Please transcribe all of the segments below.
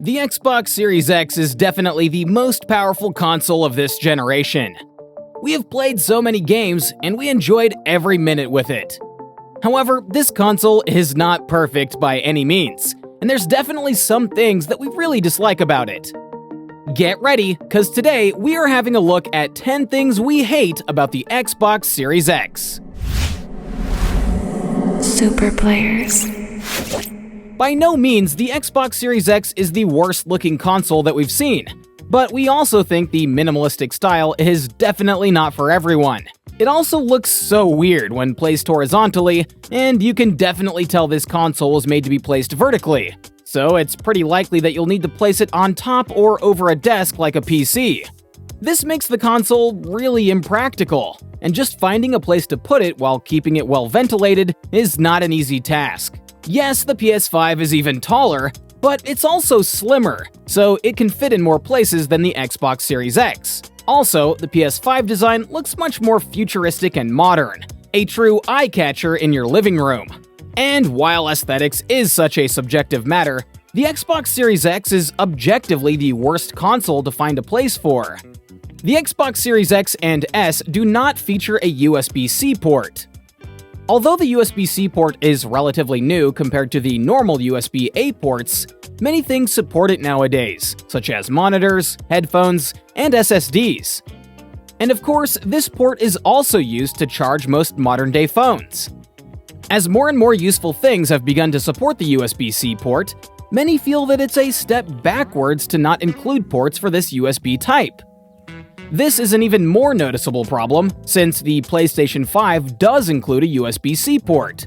The Xbox Series X is definitely the most powerful console of this generation. We have played so many games, and we enjoyed every minute with it. However, this console is not perfect by any means, and there's definitely some things that we really dislike about it. Get ready, because today we are having a look at 10 things we hate about the Xbox Series X. Super players. By no means, the Xbox Series X is the worst-looking console that we've seen, but we also think the minimalistic style is definitely not for everyone. It also looks so weird when placed horizontally, and you can definitely tell this console was made to be placed vertically, so it's pretty likely that you'll need to place it on top or over a desk like a PC. This makes the console really impractical, and just finding a place to put it while keeping it well ventilated is not an easy task. Yes, the PS5 is even taller, but it's also slimmer, so it can fit in more places than the Xbox Series X. Also, the PS5 design looks much more futuristic and modern, a true eye-catcher in your living room. And while aesthetics is such a subjective matter, the Xbox Series X is objectively the worst console to find a place for. The Xbox Series X and S do not feature a USB-C port. Although the USB-C port is relatively new compared to the normal USB-A ports, many things support it nowadays, such as monitors, headphones, and SSDs. And of course, this port is also used to charge most modern-day phones. As more and more useful things have begun to support the USB-C port, many feel that it's a step backwards to not include ports for this USB type. This is an even more noticeable problem, since the PlayStation 5 does include a USB-C port.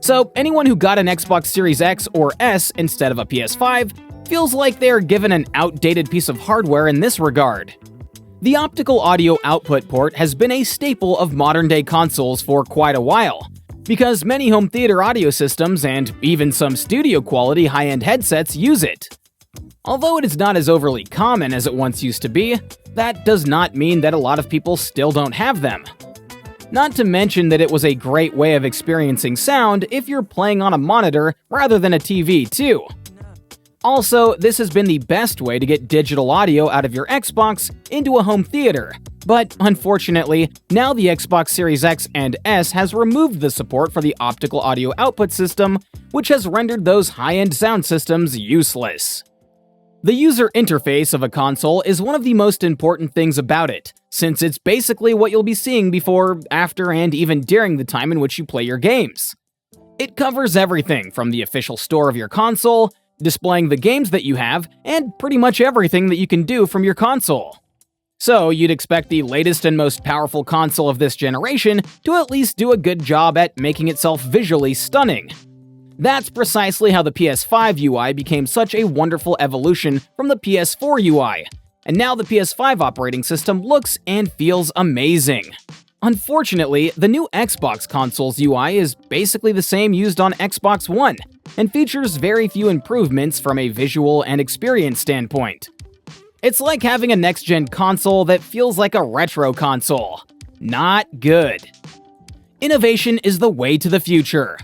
So anyone who got an Xbox Series X or S instead of a PS5 feels like they're given an outdated piece of hardware in this regard. The optical audio output port has been a staple of modern-day consoles for quite a while, because many home theater audio systems and even some studio-quality high-end headsets use it. Although it is not as overly common as it once used to be, that does not mean that a lot of people still don't have them. Not to mention that it was a great way of experiencing sound if you're playing on a monitor rather than a TV too. Also, this has been the best way to get digital audio out of your Xbox into a home theater, but unfortunately, now the Xbox Series X and S has removed the support for the optical audio output system, which has rendered those high-end sound systems useless. The user interface of a console is one of the most important things about it, since it's basically what you'll be seeing before, after, and even during the time in which you play your games. It covers everything from the official store of your console, displaying the games that you have, and pretty much everything that you can do from your console. So you'd expect the latest and most powerful console of this generation to at least do a good job at making itself visually stunning. That's precisely how the PS5 UI became such a wonderful evolution from the PS4 UI, and now the PS5 operating system looks and feels amazing. Unfortunately, the new Xbox console's UI is basically the same used on Xbox One, and features very few improvements from a visual and experience standpoint. It's like having a next-gen console that feels like a retro console. Not good. Innovation is the way to the future.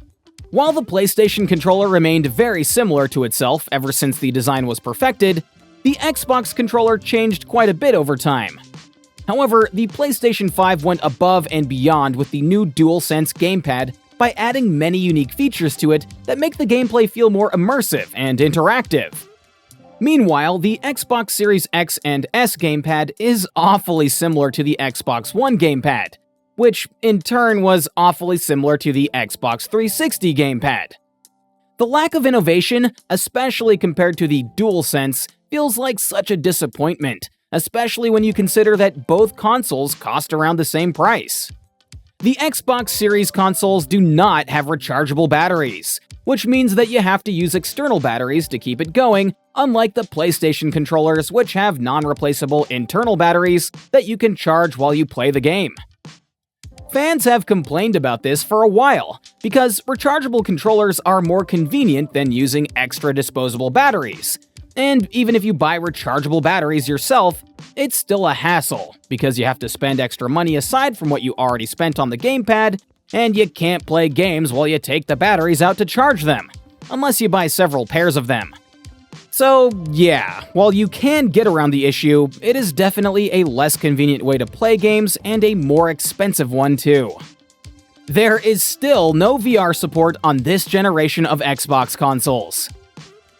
While the PlayStation controller remained very similar to itself ever since the design was perfected, the Xbox controller changed quite a bit over time. However, the PlayStation 5 went above and beyond with the new DualSense gamepad by adding many unique features to it that make the gameplay feel more immersive and interactive. Meanwhile, the Xbox Series X and S gamepad is awfully similar to the Xbox One gamepad, which in turn was awfully similar to the Xbox 360 gamepad. The lack of innovation, especially compared to the DualSense, feels like such a disappointment, especially when you consider that both consoles cost around the same price. The Xbox Series consoles do not have rechargeable batteries, which means that you have to use external batteries to keep it going, unlike the PlayStation controllers, which have non-replaceable internal batteries that you can charge while you play the game. Fans have complained about this for a while, because rechargeable controllers are more convenient than using extra disposable batteries. And even if you buy rechargeable batteries yourself, it's still a hassle, because you have to spend extra money aside from what you already spent on the gamepad, and you can't play games while you take the batteries out to charge them, unless you buy several pairs of them. So yeah, while you can get around the issue, it is definitely a less convenient way to play games and a more expensive one too. There is still no VR support on this generation of Xbox consoles.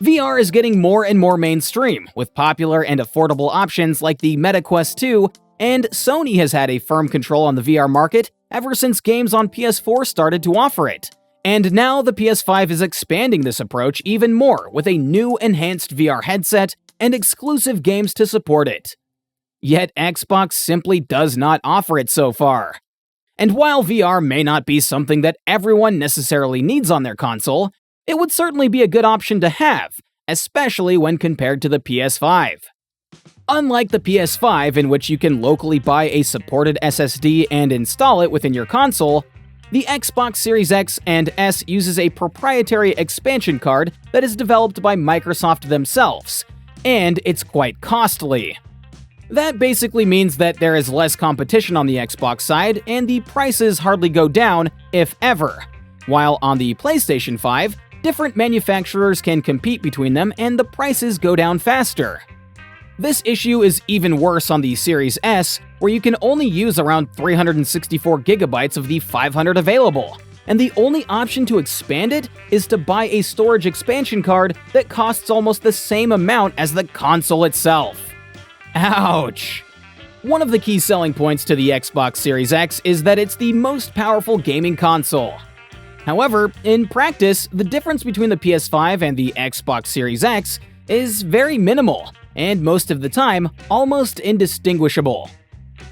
VR is getting more and more mainstream, with popular and affordable options like the Meta Quest 2, and Sony has had a firm control on the VR market ever since games on PS4 started to offer it. And now the PS5 is expanding this approach even more with a new enhanced VR headset and exclusive games to support it. Yet Xbox simply does not offer it so far. And while VR may not be something that everyone necessarily needs on their console, it would certainly be a good option to have, especially when compared to the PS5. Unlike the PS5, in which you can locally buy a supported SSD and install it within your console, the Xbox Series X and S uses a proprietary expansion card that is developed by Microsoft themselves, and it's quite costly. That basically means that there is less competition on the Xbox side, and the prices hardly go down, if ever. While on the PlayStation 5, different manufacturers can compete between them and the prices go down faster. This issue is even worse on the Series S, where you can only use around 364 gigabytes of the 500 available, and the only option to expand it is to buy a storage expansion card that costs almost the same amount as the console itself. Ouch! One of the key selling points to the Xbox Series X is that it's the most powerful gaming console. However, in practice, the difference between the PS5 and the Xbox Series X is very minimal, and most of the time, almost indistinguishable.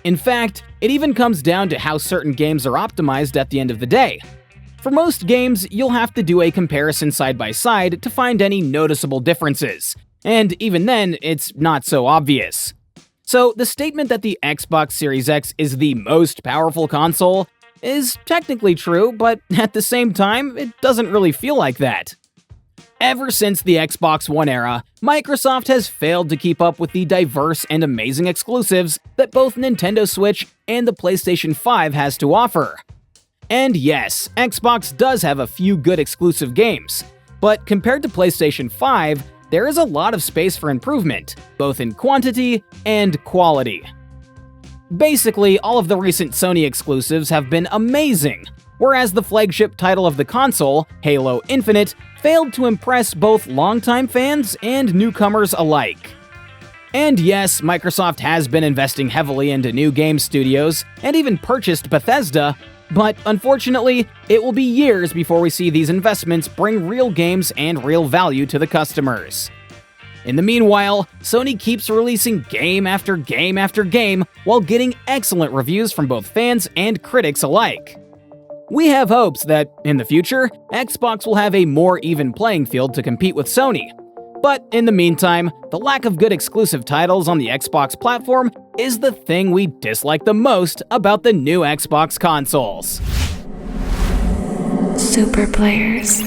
In fact, it even comes down to how certain games are optimized at the end of the day. For most games, you'll have to do a comparison side by side to find any noticeable differences, and even then, it's not so obvious. So the statement that the Xbox Series X is the most powerful console is technically true, but at the same time, it doesn't really feel like that. Ever since the Xbox One era, Microsoft has failed to keep up with the diverse and amazing exclusives that both Nintendo Switch and the PlayStation 5 has to offer. And yes, Xbox does have a few good exclusive games, but compared to PlayStation 5, there is a lot of space for improvement, both in quantity and quality. Basically, all of the recent Sony exclusives have been amazing, whereas the flagship title of the console, Halo Infinite, failed to impress both longtime fans and newcomers alike. And yes, Microsoft has been investing heavily into new game studios, and even purchased Bethesda, but unfortunately, it will be years before we see these investments bring real games and real value to the customers. In the meanwhile, Sony keeps releasing game after game after game while getting excellent reviews from both fans and critics alike. We have hopes that, in the future, Xbox will have a more even playing field to compete with Sony. But in the meantime, the lack of good exclusive titles on the Xbox platform is the thing we dislike the most about the new Xbox consoles. Super players.